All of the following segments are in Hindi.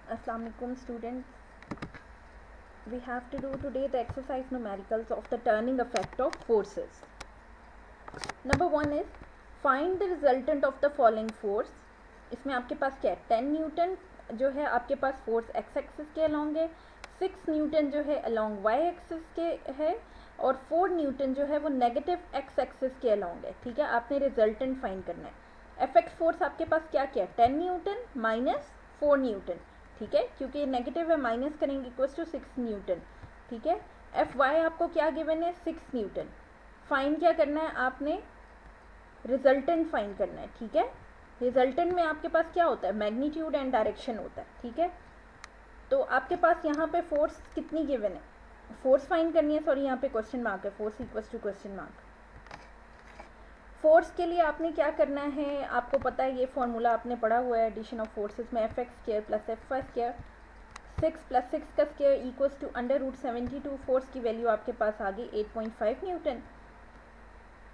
Assalamu alaikum students. We have to do today the exercise numericals of the turning effect of forces. Number 1 is find the resultant of the following force. इसमें आपके पास क्या है 10 न्यूटन जो है आपके पास फोर्स एक्स एक्सिस के अलॉन्ग है, 6 न्यूटन जो है अलॉन्ग वाई एक्सिस के है और 4 न्यूटन जो है वो नेगेटिव एक्स एक्सिस के अलॉन्ग है. ठीक है, आपने रिजल्टेंट फाइंड करना है. एफएक्स फोर्स आपके पास क्या क्या है 10 न्यूटन माइनस 4 न्यूटन. ठीक है, क्योंकि ये नेगेटिव है माइनस करेंगे इक्वल्स टू 6 न्यूटन. ठीक है, एफ वाई आपको क्या गिवन है 6 न्यूटन. फाइंड क्या करना है आपने रिजल्टेंट फाइंड करना है. ठीक है, रिजल्टेंट में आपके पास क्या होता है मैग्नीट्यूड एंड डायरेक्शन होता है. ठीक है, तो आपके पास यहाँ पे फोर्स कितनी गिवन है, फोर्स फाइंड करनी है. सॉरी यहाँ पे क्वेश्चन मार्क है, force equals to question mark. Force के लिए आपने क्या करना है, आपको पता है ये फॉर्मूला आपने पढ़ा हुआ है एडिशन ऑफ फोर्सेस में F X square plus F Y square 6 plus 6 का स्क्वायर इक्वल्स टू √72. फोर्स की वैल्यू आपके पास आ गई 8.5 न्यूटन.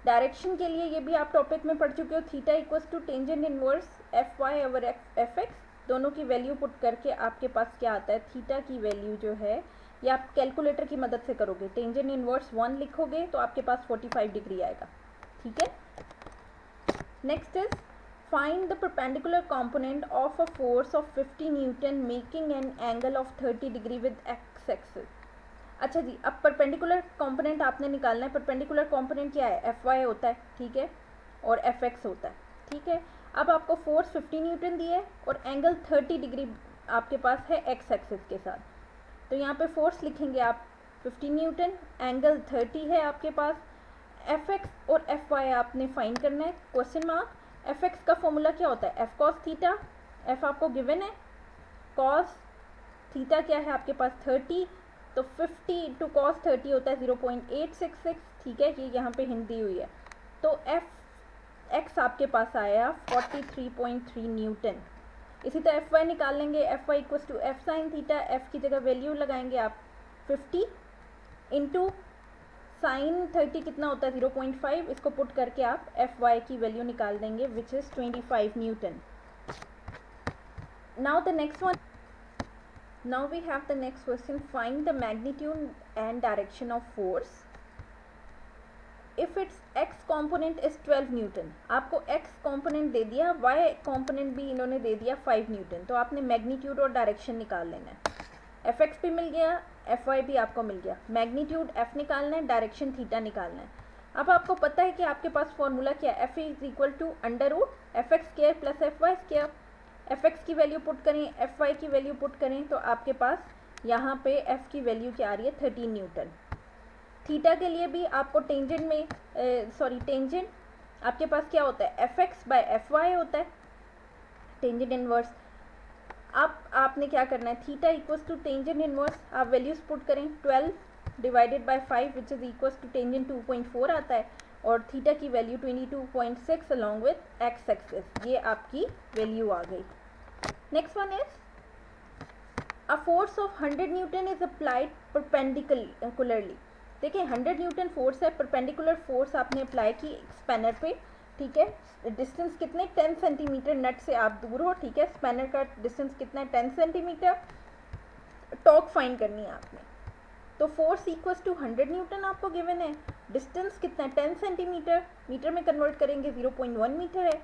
डायरेक्शन के लिए ये भी आप टॉपिक में पढ़ चुके हो, theta equals to tangent inverse F Y over F X. दोनों की वैल्यू पुट करके आपके पास क्या आता है थीटा की वैल्यू जो है ये आप कैलकुलेटर की मदद से करोगे. टेंजेंट इनवर्स 1 लिखोगे तो आपके पास 45 डिग्री आएगा. ठीक है, next is find the perpendicular component of a force of 50 Newton making an angle of 30 degree with X axis. अच्छा जी, अब परपेंडिकुलर कंपोनेंट आपने निकालना है. परपेंडिकुलर कंपोनेंट क्या है एफ वाई होता है. ठीक है, और एफ एक्स होता है. ठीक है, अब आपको फोर्स 50 न्यूटन दी है और एंगल 30 डिग्री आपके पास है एक्स एक्सिस के साथ. तो यहाँ पे फोर्स लिखेंगे आप 50 न्यूटन, एंगल 30 है आपके पास. एफ एक्स और एफ वाई आपने फाइंड करना है क्वेश्चन मार्क. एफ एक्स का फॉर्मूला क्या होता है एफ कॉस थीटा. एफ आपको गिवन है, कॉस थीटा क्या है आपके पास 30, तो 50 टू कॉस 30 होता है 0.866. ठीक है, ये यहाँ पे हिंट दी हुई है. तो एफ एक्स आपके पास आया 43.3 न्यूटन. इसी तरह एफ वाई निकाल लेंगे. F Y equals to F sine theta. F की जगह वैल्यू लगाएंगे आप 50 इंटू साइन 30 कितना होता है 0.5. इसको पुट करके आप एफ वाई की वैल्यू निकाल देंगे which is 25 Newton. Now the next one, now we have the next question. Find the magnitude and direction of force if its x component is 12 Newton. आपको x component दे दिया, y component भी इन्होंने दे दिया 5 न्यूटन. तो आपने मैग्नीट्यूड और डायरेक्शन निकाल लेना है. एफ एक्स भी मिल गया, एफ वाई भी आपको मिल गया. मैग्नीट्यूड एफ निकालना है, डायरेक्शन थीटा निकालना है. अब आपको पता है कि आपके पास फॉर्मूला क्या है, F is equal to √f(x)² plus F Y square. F X की वैल्यू पुट करें, एफ वाई की वैल्यू पुट करें तो आपके पास यहाँ पे एफ की वैल्यू क्या आ रही है 13 न्यूटन. थीटा के लिए भी आपको टेंजेंट में टेंजेंट आपके पास क्या होता है F X by F Y होता है, टेंजेंट इनवर्स. आपने क्या करना है theta equals to tangent inverse, आप वैल्यूज पुट करें 12 divided by 5 which is equals to tangent 2.4 आता है और थीटा की value 22.6 along with X axis. ये आपकी वैल्यू आ गई. Next one is a force of 100 newton is applied perpendicularly. देखिए 100 न्यूटन फोर्स है, परपेंडिकुलर फोर्स आपने अप्लाई की स्पैनर पे. ठीक है, डिस्टेंस कितने 10 सेंटीमीटर नट से आप दूर हो. ठीक है, स्पैनर का डिस्टेंस कितना है 10 सेंटीमीटर. टॉर्क फाइंड करनी है आपने. तो फोर्स इक्वल्स टू 100 न्यूटन आपको गिवन है, डिस्टेंस कितना है 10 सेंटीमीटर, मीटर में कन्वर्ट करेंगे 0.1 मीटर है.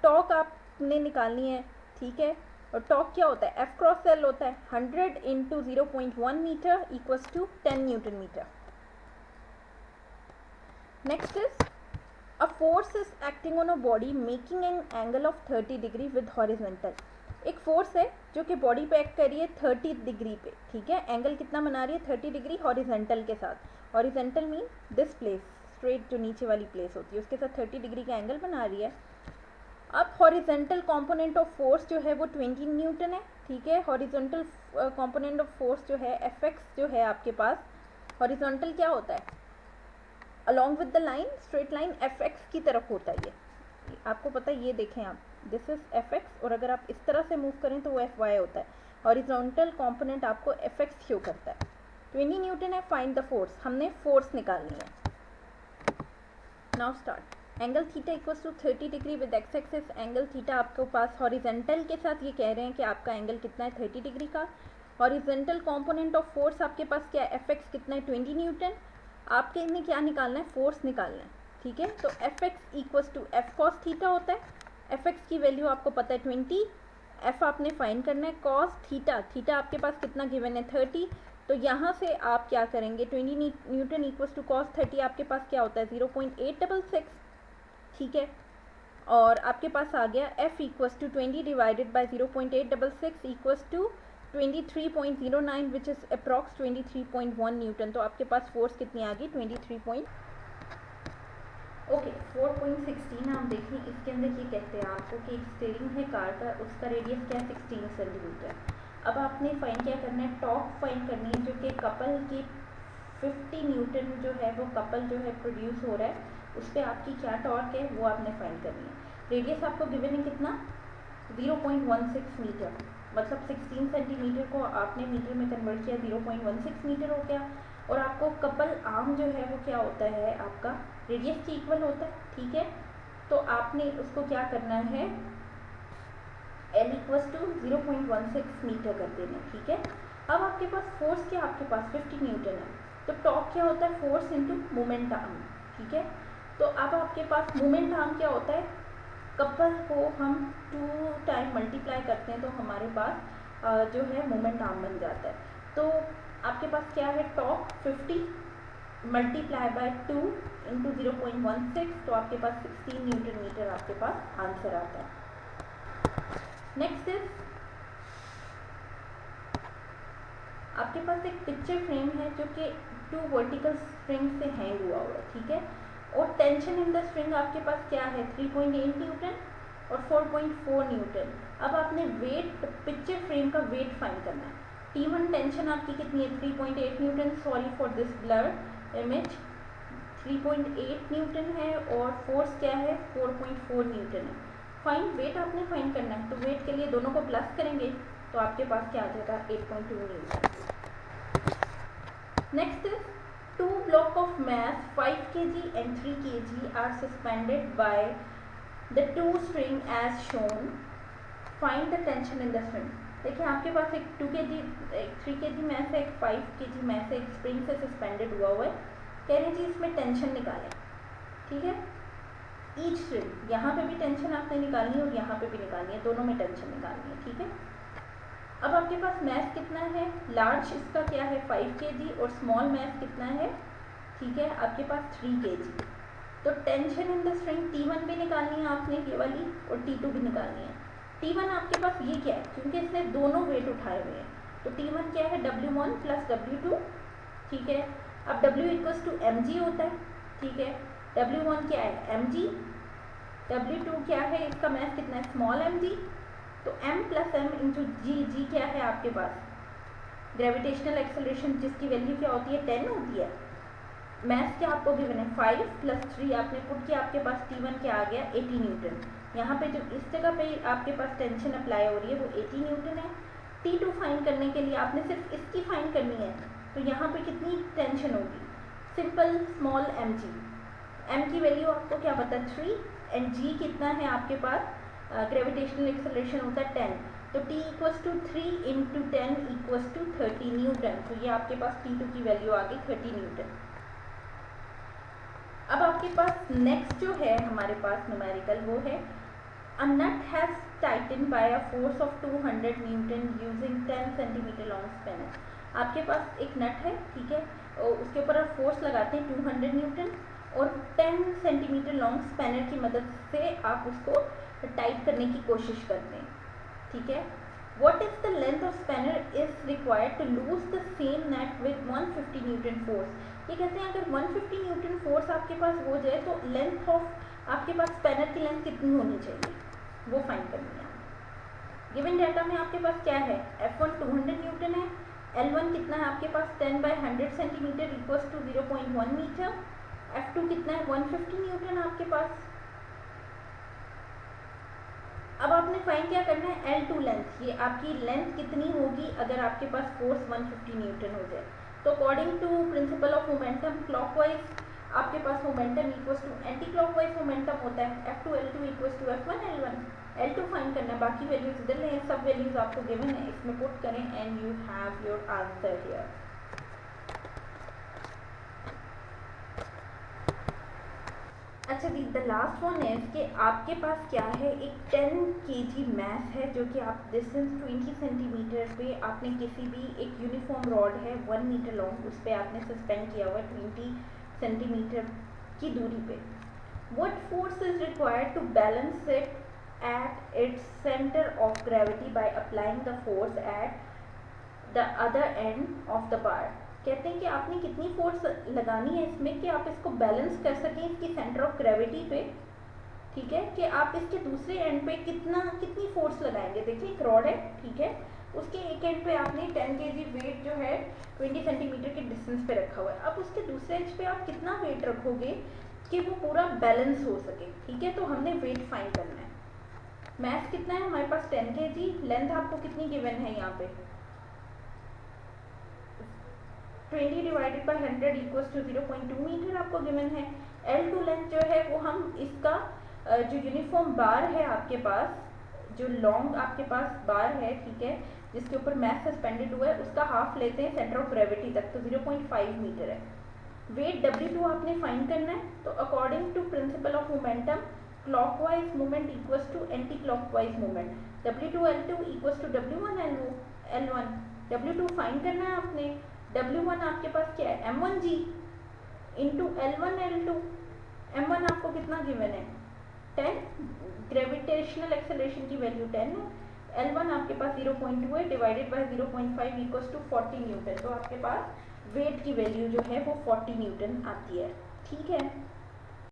टॉर्क आपने निकालनी है. ठीक है, और टॉर्क क्या होता है एफ क्रॉस एल होता है 100 into 0.1 metre equals to 10 newton metre. Next is a force is acting on a body making an angle of 30 degree with horizontal. एक फोर्स है जो कि बॉडी पे एक्ट कर रही है 30 डिग्री पे. ठीक है, एंगल कितना बना रही है 30 डिग्री हॉरिजॉन्टल के साथ. Horizontal mean this place, straight जो नीचे वाली प्लेस होती है उसके साथ 30 डिग्री का एंगल बना रही है. अब हॉरिजॉन्टल कंपोनेंट ऑफ फोर्स जो है वो 20 न्यूटन है. ठीक है, हॉरिजॉन्टल कंपोनेंट ऑफ फोर्स जो है एफ एक्स जो है आपके पास, हॉरिजॉन्टल क्या होता है along with the line, straight line F X की तरफ होता है. ये आपको पता है, ये देखें आप, दिस इज एफ एक्स और अगर आप इस तरह से मूव करें तो वो एफ वाई होता है. हॉरिजॉन्टल कंपोनेंट आपको एफ एक्स शो करता है. 20 न्यूटन है. फाइंड द फोर्स, हमने फोर्स निकालनी है. Now start. Angle theta equals to 30 degree with X axis. Angle theta आपके पास हॉरिजेंटल के साथ ये कह रहे हैं कि आपका एंगल कितना है 30 डिग्री का। हॉरिजेंटल कंपोनेंट ऑफ फोर्स आपके पास क्या है, एफ एक्स कितना है 20 न्यूटन। आपके इन्हें क्या निकालना है, फोर्स निकालना है, ठीक है। तो F X equals to F cos theta होता है। एफ एक्स की वैल्यू आपको पता है 20, एफ आपने फाइंड करना है। कॉस थीटा, थीटा आपके पास कितना गिवन है 30, तो यहाँ से आप क्या करेंगे 20 न्यूटन इक्वल्स टू कॉस 30 आपके पास क्या होता है 0.866, ठीक है। और आपके पास आ गया f equals to 20 divided by 0.866 equals to 23.09 which is approx 23.1 newton. तो आपके पास फोर्स कितनी आ गई 4.16। हम देखें इसके अंदर ये कहते हैं आपको कि एक स्टीयरिंग है कार का, उसका रेडियस क्या है 16 सेंटीमीटर। अब आपने फाइंड क्या करना है, टॉर्क फाइंड करनी है जो कि कपल की 50 न्यूटन जो है वो कपल जो है प्रोड्यूस हो रहा है, उस पर आपकी क्या टॉर्क है वो आपने फाइंड करनी है। रेडियस आपको गिवन है कितना 0.16 मीटर, मतलब 16 सेंटीमीटर को आपने मीटर में कन्वर्ट किया 0.16 मीटर हो गया। और आपको कपल आर्म जो है वो क्या होता है आपका रेडियस के इक्वल होता है, ठीक है। तो आपने उसको क्या करना है L इक्वल्स टू 0.16 मीटर कर देना, ठीक है। अब आपके पास फोर्स क्या, आपके पास 50 न्यूटन है, तो टॉर्क क्या होता है फोर्स इनटू मोमेंट आर्म, ठीक है। तो अब आपके पास मोमेंट आर्म क्या होता है, कपल को हम 2 टाइम मल्टीप्लाई करते हैं तो हमारे पास जो है मोमेंट आर्म बन जाता है। तो आपके पास क्या है टॉर्क 50 मल्टीप्लाई बाय 2 इंटू 0.16, तो आपके पास 16 न्यूटन मीटर आपके पास आंसर आता है। नेक्स्ट इज आपके पास एक पिक्चर फ्रेम है जो कि 2 वर्टिकल स्प्रिंग से हैंग हुआ है, ठीक है। और टेंशन इन द स्प्रिंग आपके पास क्या है 3.8 न्यूटन और 4.4 न्यूटन। अब आपने वेट, पिक्चर फ्रेम का वेट फाइंड करना है। T1 टेंशन आपकी कितनी है 3.8 Newton, sorry for this blur image, 3.8 Newton है और फोर्स क्या है 4.4 न्यूटन है। फाइंड वेट आपने फाइंड करना है, तो वेट के लिए दोनों को प्लस करेंगे तो आपके पास क्या आ जाएगा 8.2 Newton. Next is 2 block of mass 5 kg and 3 kg are suspended by the 2 string as shown. Find the tension in the string. देखिए आपके पास एक 2 kg, एक 3 kg मैस है, एक 5 kg मैस है, एक स्प्रिंग से सस्पेंडेड हुआ हुआ है। कह रहे हैं जी इसमें टेंशन निकालें, ठीक है। ईच स्ट्रिंग, यहाँ पे भी टेंशन आपने निकालनी है और यहाँ पे भी निकालनी है, दोनों में टेंशन निकालनी है, ठीक है। अब आपके पास मैथ कितना है, लार्ज इसका क्या है 5 kg और स्मॉल मैथ कितना है, ठीक है, आपके पास 3 kg। तो tension in the string T1 भी निकालनी है आपने ये वाली और T2 भी निकालनी है। T1 आपके पास ये क्या है, क्योंकि इसने दोनों वेट उठाए हुए हैं, तो T1 क्या है W1 प्लस W2, ठीक है। अब W इक्वल्स टू mg होता है, ठीक है। W1 क्या है mg, W2 क्या है, इसका मैथ कितना है स्मॉल mg, तो m प्लस एम इंटू जी क्या है आपके पास ग्रेविटेशनल एक्सेलरेशन, जिसकी वैल्यू क्या होती है 10 होती है। मैथ क्या आपको गिवन है 5 प्लस 3 आपने पुट किया, आपके पास T1 क्या आ गया 80 न्यूटन। यहाँ पे जो इस जगह पे आपके पास टेंशन अप्लाई हो रही है वो 80 न्यूटन है। T2 फाइंड करने के लिए आपने सिर्फ इसकी फाइंड करनी है, तो यहाँ पे कितनी टेंशन होगी, सिंपल स्मॉल mg, m की वैल्यू आपको क्या पता 3 एंड g कितना है आपके पास ग्रेविटेशनल एक्सेलरेशन होता है 10, तो T equals to 3 into 10 equals to 30 newton. तो ये आपके पास T2 की वैल्यू आ गई 30 न्यूटन। अब आपके पास नेक्स्ट जो है हमारे पास न्यूमेरिकल वो है a nut has tightened by a force of 200 newton using 10 centimetre long spanner. आपके पास एक नट है, ठीक है, और उसके ऊपर आप फोर्स लगाते हैं 200 न्यूटन और 10 सेंटीमीटर लॉन्ग स्पैनर की मदद से आप उसको टाइट करने की कोशिश करते हैं, ठीक है। What is the length of spanner is required to lose the same net with 150 Newton force. ये कहते हैं अगर 150 न्यूटन फोर्स आपके पास हो जाए तो लेंथ ऑफ आपके पास स्पैनर की लेंथ कितनी होनी चाहिए वो फाइंड करनी है। गिवन डाटा में आपके पास क्या है F1 200 न्यूटन है, L1 कितना है आपके पास 10/100 centimetre equals to 0.1 metre, F2 कितना है 150 न्यूटन आपके पास। अब आपने फाइंड क्या करना है L2 लेंथ, ये आपकी लेंथ कितनी होगी अगर आपके पास फोर्स 150 न्यूटन हो जाए। तो according to principle of momentum clockwise आपके पास momentum equals to anti clockwise momentum होता है F2 L2 equals to F1 L1। L2 find करना है, बाकी वैल्यूज इधर लें, सब वैल्यूज आपको गिवन है, इसमें पुट करें and you have your answer here. अच्छा दी, द लास्ट वन है कि आपके पास क्या है, एक 10 kg मैस है जो कि आप डिस्टेंस 20 सेंटीमीटर पे आपने किसी भी एक यूनिफॉर्म रॉड है 1 मीटर लॉन्ग, उस पर आपने सस्पेंड किया हुआ 20 सेंटीमीटर की दूरी पे। What force is required to balance it at its center of gravity by applying the force at the other end of the bar। कहते हैं कि आपने कितनी फोर्स लगानी है इसमें कि आप इसको बैलेंस कर सकें इसकी सेंटर ऑफ ग्रेविटी पे, ठीक है, कि आप इसके दूसरे एंड पे कितनी फोर्स लगाएंगे। देखिए एक रॉड है, ठीक है, उसके एक एंड पे आपने 10 kg वेट जो है 20 सेंटीमीटर के डिस्टेंस पे रखा हुआ है। अब उसके दूसरे एंड पे आप कितना वेट रखोगे कि वो पूरा बैलेंस हो सके, ठीक है। तो हमने वेट फाइंड करना है। मैथ कितना है हमारे पास 10 kg, लेंथ आपको कितनी गिवन है यहाँ पे 20 divided by 100 equals to 0.2 metre आपको गिवन है। L2 लेंथ जो है वो हम इसका जो यूनिफॉर्म बार है आपके पास, जो लॉन्ग आपके पास बार है, ठीक है, जिसके ऊपर मैथ सस्पेंडेड हुआ है, उसका हाफ लेते हैं सेंटर ऑफ ग्रेविटी तक, तो 0.5 मीटर है। वेट W2 आपने फाइंड करना है। तो according to principle of momentum clockwise movement equals to anti clockwise movement, W2 L2 equals to W1 L1। W2 find करना है आपने। W1 आपके पास क्या है M1G into L1 L2। M1 आपको कितना गिवन है 10, ग्रेविटेशनल एक्सेलरेशन की वैल्यू 10 है। L1 आपके पास 0.2 है, divided by 0.5 equals to 40 newton. तो आपके पास वेट की वैल्यू जो है वो 40 न्यूटन आती है, ठीक है।